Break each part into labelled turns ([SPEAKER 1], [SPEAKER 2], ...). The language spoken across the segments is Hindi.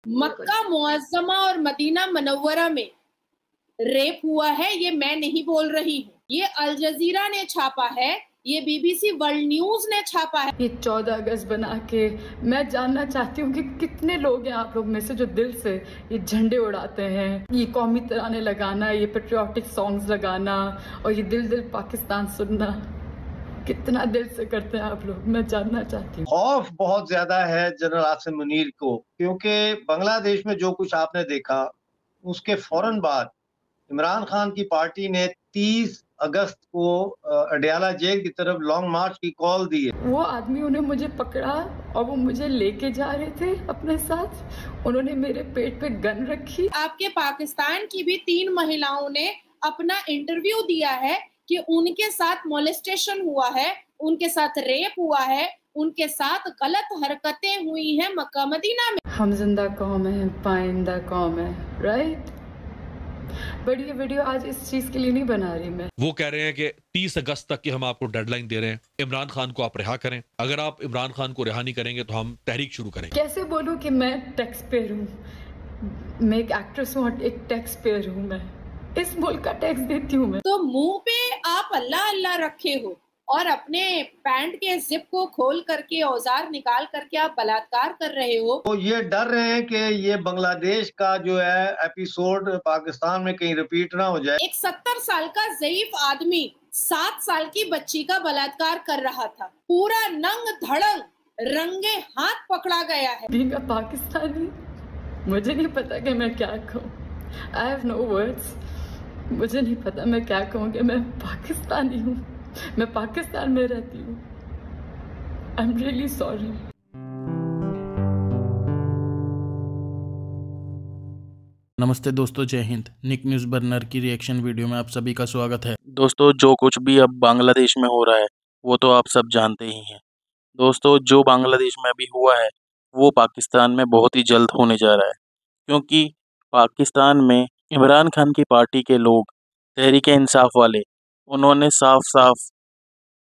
[SPEAKER 1] मक्का मुअज्जमा और मदीना मुनव्वरा में रेप हुआ है, ये मैं नहीं बोल रही हूँ, ये अल जजीरा ने छापा है, ये बीबीसी वर्ल्ड न्यूज ने छापा है।
[SPEAKER 2] ये 14 अगस्त बना के मैं जानना चाहती हूँ कि कितने लोग हैं आप लोग में से जो दिल से ये झंडे उड़ाते हैं, ये कौमी तराने लगाना, ये पेट्रियाटिक सॉन्ग्स लगाना और ये दिल दिल पाकिस्तान सुनना, कितना दिल से करते हैं आप लोग, मैं जानना चाहती हूँ।
[SPEAKER 3] खौफ बहुत ज्यादा है जनरल आसिम मुनीर को, क्योंकि बांग्लादेश में जो कुछ आपने देखा उसके फौरन बाद इमरान खान की पार्टी ने 30 अगस्त को अडयाला जेल की तरफ लॉन्ग मार्च की कॉल दी है।
[SPEAKER 2] वो आदमी, उन्हें मुझे पकड़ा और वो मुझे लेके जा रहे थे अपने साथ, उन्होंने मेरे पेट पे गन रखी।
[SPEAKER 1] आपके पाकिस्तान की भी 3 महिलाओं ने अपना इंटरव्यू दिया है कि उनके साथ मोलेस्टेशन हुआ है, उनके साथ रेप हुआ है, उनके साथ गलत हरकतें हुई हैं मक्का मदीना में।
[SPEAKER 2] हम जिंदा कौम है, पाइंदा कौम है, राइट? बट ये वीडियो आज इस चीज के लिए नहीं बना रही मैं।
[SPEAKER 4] वो कह रहे हैं कि 30 अगस्त तक की हम आपको डेडलाइन दे रहे हैं, इमरान खान को आप रिहा करें, अगर आप इमरान खान को रिहा नहीं करेंगे तो हम तहरीक शुरू करेंगे।
[SPEAKER 2] कैसे बोलूं कि मैं टैक्स पेयर हूँ, मैं एक एक्ट्रेस हूँ, एक टैक्स पेयर हूँ, मैं इस मुल्क का टैक्स देती हूँ मैं।
[SPEAKER 1] तो मुंह पे आप अल्लाह अल्लाह रखे हो और अपने पैंट के जिप को खोल करके औजार निकाल करके आप बलात्कार कर रहे हो।
[SPEAKER 3] तो ये डर रहे हैं कि ये बांग्लादेश का जो है एपिसोड पाकिस्तान में कहीं रिपीट ना हो जाए।
[SPEAKER 1] एक 70 साल का ज़ईफ आदमी 7 साल की बच्ची का बलात्कार कर रहा था, पूरा नंग धड़ंग रंगे हाथ पकड़ा गया है।
[SPEAKER 2] बीइंग अ पाकिस्तानी, मुझे नहीं पता कि मैं क्या कहूँ, आई हैव नो वर्ड्स, मुझे नहीं पता मैं क्या कहूँ कि मैं पाकिस्तानी हूँ, मैं पाकिस्तान में रहती हूँ। I am really sorry.
[SPEAKER 5] नमस्ते दोस्तों, जय हिंद। निक न्यूज़ बर्नर की रिएक्शन वीडियो में आप सभी का स्वागत है। दोस्तों, जो कुछ भी अब बांग्लादेश में हो रहा है वो तो आप सब जानते ही हैं। दोस्तों, जो बांग्लादेश में अभी हुआ है वो पाकिस्तान में बहुत ही जल्द होने जा रहा है, क्योंकि पाकिस्तान में इमरान खान की पार्टी के लोग, तहरीक इंसाफ वाले, उन्होंने साफ साफ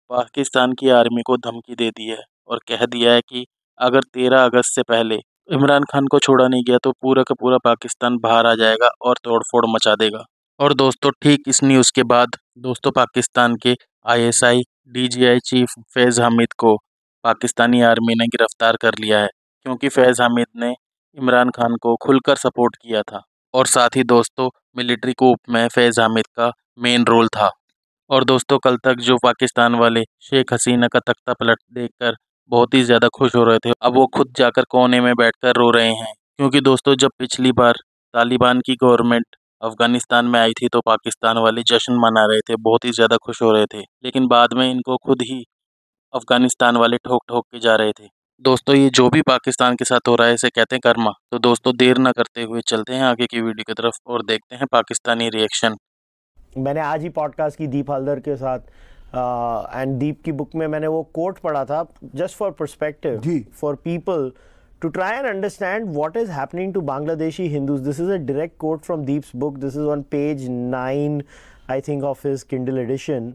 [SPEAKER 5] पाकिस्तान की आर्मी को धमकी दे दी है और कह दिया है कि अगर 13 अगस्त से पहले इमरान खान को छोड़ा नहीं गया तो पूरा का पूरा पाकिस्तान बाहर आ जाएगा और तोड़फोड़ मचा देगा। और दोस्तों, ठीक इस न्यूज़ के बाद दोस्तों पाकिस्तान के ISI DGI चीफ फैज़ हामिद को पाकिस्तानी आर्मी ने गिरफ्तार कर लिया है, क्योंकि फैज़ हामिद ने इमरान खान को खुलकर सपोर्ट किया था और साथ ही दोस्तों मिलिट्री कूप में फैज़ हामिद का मेन रोल था। और दोस्तों, कल तक जो पाकिस्तान वाले शेख हसीना का तख्ता पलट देखकर बहुत ही ज़्यादा खुश हो रहे थे, अब वो खुद जाकर कोने में बैठकर रो रहे हैं, क्योंकि दोस्तों जब पिछली बार तालिबान की गवर्नमेंट अफगानिस्तान में आई थी तो पाकिस्तान वाले जश्न मना रहे थे, बहुत ही ज़्यादा खुश हो रहे थे, लेकिन बाद में इनको खुद ही अफगानिस्तान वाले ठोक ठोक के जा रहे थे। दोस्तों, ये जो भी पाकिस्तान के साथ हो रहा है इसे कहते हैं कर्मा। तो दोस्तों, देर ना करते हुए चलते हैं आगे की वीडियो की तरफ और देखते हैं पाकिस्तानी रिएक्शन।
[SPEAKER 6] मैंने आज ही पॉडकास्ट की दीप हल्दर के साथ, एंड दीप की बुक में मैंने वो कोट पढ़ा था, just for perspective for people to try and understand what is happening to Bangladeshi Hindus. This is a direct quote from Deep's book. This is on page 9 I think of his Kindle edition,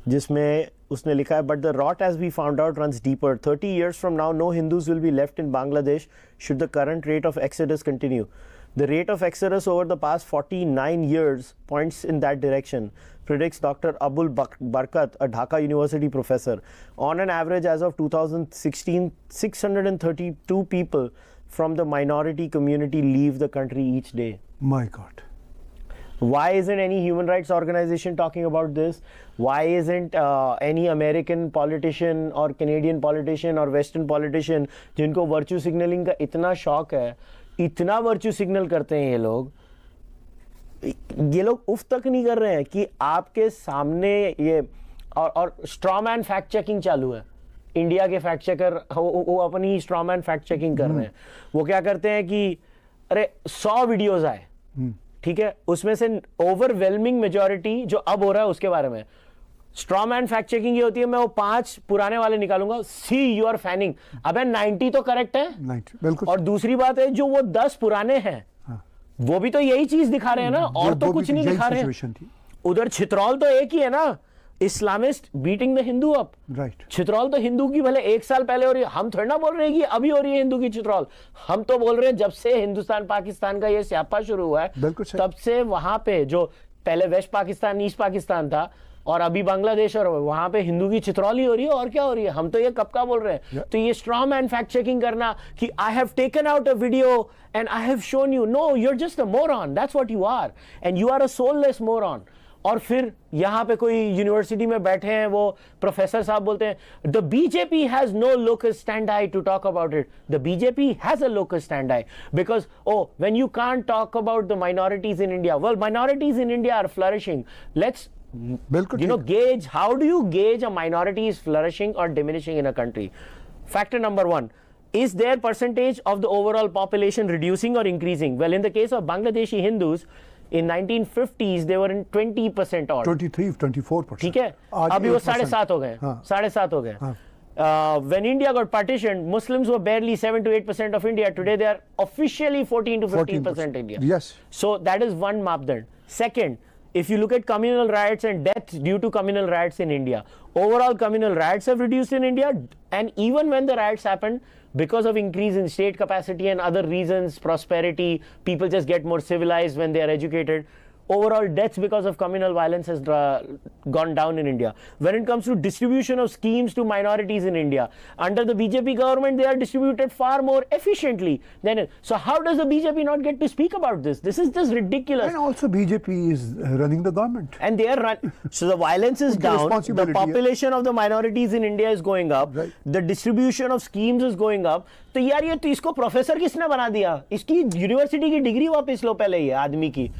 [SPEAKER 6] जिसमें उसने लिखा है, but the rot as we found out runs deeper. 30 years from now no Hindus will be left in Bangladesh should the current rate of exodus continue. The rate of exodus over the past 49 years points in that direction, predicts Dr. Abul Barkat, a Dhaka University professor. On an average, as of 2016, 632 people from the minority community leave the country each day.
[SPEAKER 7] My God.
[SPEAKER 6] Why isn't any human rights organization talking about this? Why isn't any American politician or Canadian politician or Western politician जिनको virtue signaling का इतना शौक है, इतना वर्च्यू सिग्नल करते हैं ये लोग उफ तक नहीं कर रहे हैं कि आपके सामने ये और स्ट्रॉमैन फैक्ट चेकिंग चालू है। इंडिया के फैक्ट चेकर वो अपनी स्ट्रॉमैन फैक्ट चेकिंग कर रहे हैं। वो क्या करते हैं कि अरे 100 वीडियोस आए, ठीक है, उसमें से ओवरवेलमिंग मेजॉरिटी जो अब हो रहा है उसके बारे में स्ट्रॉमैन फैक्ट चेकिंग ये होती है, मैं वो 5 पुराने वाले निकालूंगा, सी यू आर फैनिंग, अबे 90 तो करेक्ट है,
[SPEAKER 7] 90 बिल्कुल।
[SPEAKER 6] और दूसरी बात है जो वो 10 पुराने हैं, हाँ, वो भी तो यही चीज दिखा रहे हैं ना, और तो कुछ नहीं दिखा रहे हैं। उधर छितरौल तो एक ही है ना, Islamist beating the Hindu up.
[SPEAKER 7] Right.
[SPEAKER 6] चित्रौल तो हिंदू की भले 1 साल पहले हो रही है, हम थोड़ी ना बोल रहे हैं कि अभी हो रही है हिंदू की चित्रौल। हम तो बोल रहे हैं जब से हिंदुस्तान पाकिस्तान का ये स्यापा शुरू हुआ है तब से वहां पे जो पहले वेस्ट पाकिस्तान ईस्ट पाकिस्तान था और अभी बांग्लादेश और वहां पे हिंदू की चित्रौल ही हो रही है। और क्या हो रही है? हम तो ये कब का बोल रहे हैं। तो ये स्ट्रॉ मैन फैक्ट चेकिंग करना कि I have taken out a video and I have shown you, no, you are just a moron, that's what you are, and you are a soulless moron. और फिर यहाँ पे कोई यूनिवर्सिटी में बैठे हैं वो प्रोफेसर साहब बोलते हैं the BJP has no local stand I to talk about it. The BJP has a local stand I because when you can't talk about the minorities in India, well minorities in India are flourishing. Let's gauge, how do you gauge a minority is flourishing or diminishing in a country? Factor number 1, is their percentage of the overall population reducing or increasing? Well, in the case of Bangladeshi Hindus in 1950s they were in 20% odd,
[SPEAKER 7] 23-24%,
[SPEAKER 6] ठीक है, अभी वो 7.5 हो गए, 7.5 हो गए। When India got partitioned, Muslims were barely 7 to 8% of India. Today they are officially 14 to 15% India.
[SPEAKER 7] Yes.
[SPEAKER 6] So that is one mapdand. Second, if you look at communal riots and deaths due to communal riots in India, overall communal riots have reduced in India, and even when the riots happened, because of increase in state capacity and other reasons, prosperity, people just get more civilized when they are educated, overall deaths because of communal violence has gone down in India. When it comes to distribution of schemes to minorities in India, under the BJP government they are distributed far more efficiently than it. So how does the BJP not get to speak about this? This is just ridiculous.
[SPEAKER 7] And also BJP is running the government.
[SPEAKER 6] And they are so the violence is down, the population of the minorities in India is going up,
[SPEAKER 7] right.
[SPEAKER 6] The distribution of schemes is going up. तो यार ये तो इसको प्रोफेसर किसने बना दिया? इसकी यूनिवर्सिटी की डिग्री वापस लो पहले ये आदमी की,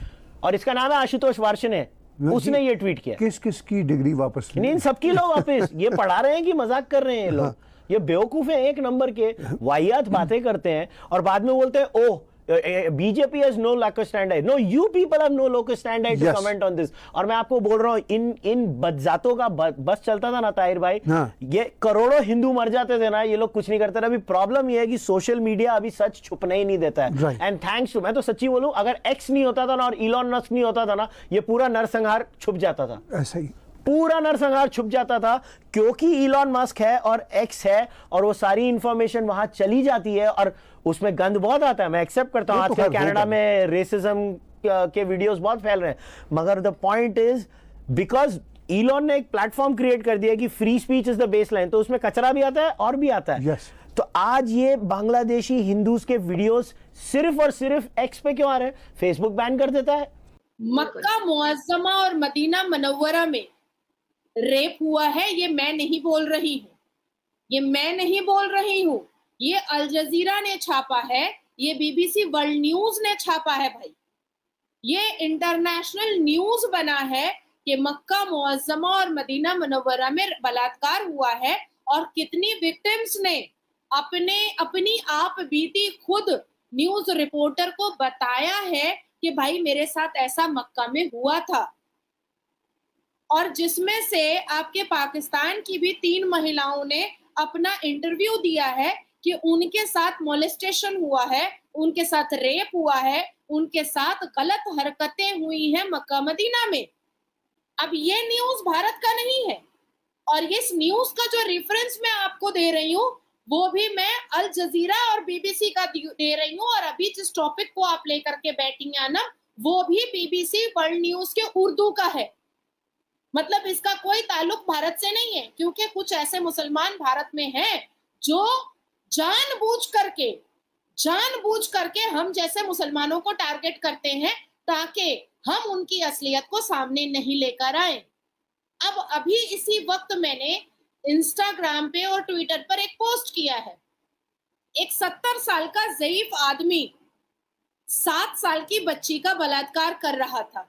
[SPEAKER 6] और इसका नाम है आशुतोष वार्ष्णेय, उसने ये ट्वीट किया।
[SPEAKER 7] किस की डिग्री वापस ली?
[SPEAKER 6] नहीं, सबकी लो वापस। ये पढ़ा रहे हैं कि मजाक कर रहे हैं ये लोग? ये बेवकूफ है, 1 नंबर के वाहियात बातें करते हैं और बाद में बोलते हैं ओह BJP has no local standard. No, you people have no local standard to comment on this. और मैं आपको बोल रहा हूँ इन बदजातों का बस चलता था ना ताहिर भाई, ये करोड़ों हिंदू मर जाते थे ना, ये लोग कुछ नहीं करते थे। अभी प्रॉब्लम ये है कि सोशल मीडिया अभी सच छुपने ही नहीं देता है। एंड थैंक्स टू, मैं तो सच्ची बोलूं, अगर एक्स नहीं होता था ना और इलॉन मस्क नहीं होता था ना, ये पूरा नरसंहार छुप जाता था।
[SPEAKER 7] ऐसा ही
[SPEAKER 6] पूरा नरसंहार छुप जाता था, क्योंकि इलॉन मस्क है और एक्स है और वो सारी इंफॉर्मेशन वहां चली जाती है और उसमें गंद बहुत आता है। मैं एक्सेप्ट करता हूं आजकल कनाडा में रेसिज्म के वीडियोस बहुत फैल रहे हैं, मगर the point is because Elon ने एक प्लेटफॉर्म क्रिएट कर दिया कि free speech is the baseline, तो उसमें कचरा भी आता है और भी आता है। तो आज ये बांग्लादेशी हिंदूज के वीडियोस सिर्फ और सिर्फ एक्स पे क्यों आ रहे हैं? फेसबुक बैन कर देता है।
[SPEAKER 1] मक्का मुअज्जमा और मदीना मनव्वरा में रेप हुआ है, ये मैं नहीं बोल रही हूँ, ये मैं नहीं बोल रही हूँ, ये अल जजीरा ने छापा है, ये BBC वर्ल्ड न्यूज ने छापा है भाई, ये इंटरनेशनल न्यूज बना है कि मक्का मुअज्जमा और मदीना मनव्वरा में बलात्कार हुआ है और कितनी विक्टिम्स ने अपनी आप बीती खुद न्यूज रिपोर्टर को बताया है कि भाई मेरे साथ ऐसा मक्का में हुआ था, और जिसमें से आपके पाकिस्तान की भी 3 महिलाओं ने अपना इंटरव्यू दिया है कि उनके साथ मोलेस्टेशन हुआ है, उनके साथ रेप हुआ है, उनके साथ गलत हरकतें हुई हैं मक्का मदीना में। अब ये न्यूज भारत का नहीं है, और इस न्यूज का जो रेफरेंस मैं आपको दे रही हूँ वो भी मैं अल जजीरा और BBC का दे रही हूँ, और अभी जिस टॉपिक को आप लेकर के बैठी हैं ना, वो भी BBC वर्ल्ड न्यूज के उर्दू का है। मतलब इसका कोई ताल्लुक भारत से नहीं है, क्योंकि कुछ ऐसे मुसलमान भारत में हैं जो जानबूझ करके हम जैसे मुसलमानों को टारगेट करते हैं ताकि हम उनकी असलियत को सामने नहीं लेकर आए। अब अभी इसी वक्त मैंने इंस्टाग्राम पे और ट्विटर पर एक पोस्ट किया है। एक 70 साल का ज़ईफ आदमी 7 साल की बच्ची का बलात्कार कर रहा था,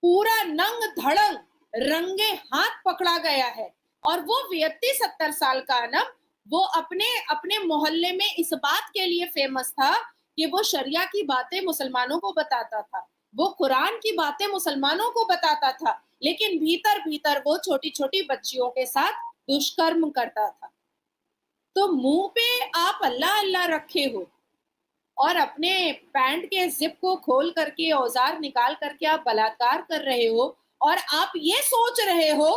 [SPEAKER 1] पूरा नंग धड़ंग रंगे हाथ पकड़ा गया है, और वो व्यक्ति 70 साल का ना, वो अपने मोहल्ले में इस बात के लिए फेमस था कि वो शरिया की बातें मुसलमानों को बताता था, वो कुरान की बातें मुसलमानों को बताता था, लेकिन भीतर भीतर वो छोटी छोटी बच्चियों के साथ दुष्कर्म करता था। तो मुंह पे आप अल्लाह अल्लाह रखे हो और अपने पैंट के जिप को खोल करके औजार निकाल करके आप बलात्कार कर रहे हो, और आप ये सोच रहे हो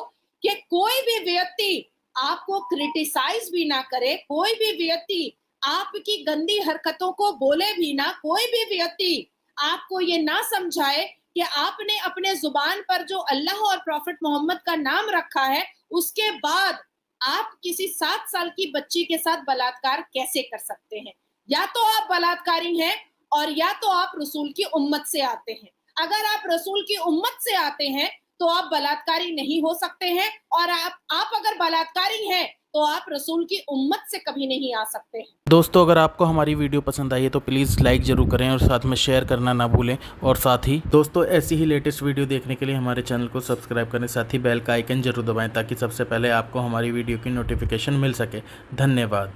[SPEAKER 1] कि कोई भी व्यक्ति आपको क्रिटिसाइज भी ना करे, कोई भी व्यक्ति आपकी गंदी हरकतों को बोले भी ना, कोई भी व्यक्ति आपको ये ना समझाए कि आपने अपने जुबान पर जो अल्लाह और प्रॉफिट मोहम्मद का नाम रखा है, उसके बाद आप किसी 7 साल की बच्ची के साथ बलात्कार कैसे कर सकते हैं। या तो आप बलात्कारी हैं और या तो आप रसूल की उम्मत से आते हैं। अगर आप रसूल की उम्मत से आते हैं तो आप बलात्कारी नहीं हो सकते हैं, और आप अगर बलात्कारी हैं तो आप रसूल की उम्मत से कभी नहीं आ सकते हैं।
[SPEAKER 5] दोस्तों, अगर आपको हमारी वीडियो पसंद आई है तो प्लीज़ लाइक ज़रूर करें और साथ में शेयर करना ना भूलें। और साथ ही दोस्तों, ऐसी ही लेटेस्ट वीडियो देखने के लिए हमारे चैनल को सब्सक्राइब करें, साथ ही बेल का आइकन जरूर दबाएं ताकि सबसे पहले आपको हमारी वीडियो की नोटिफिकेशन मिल सके। धन्यवाद।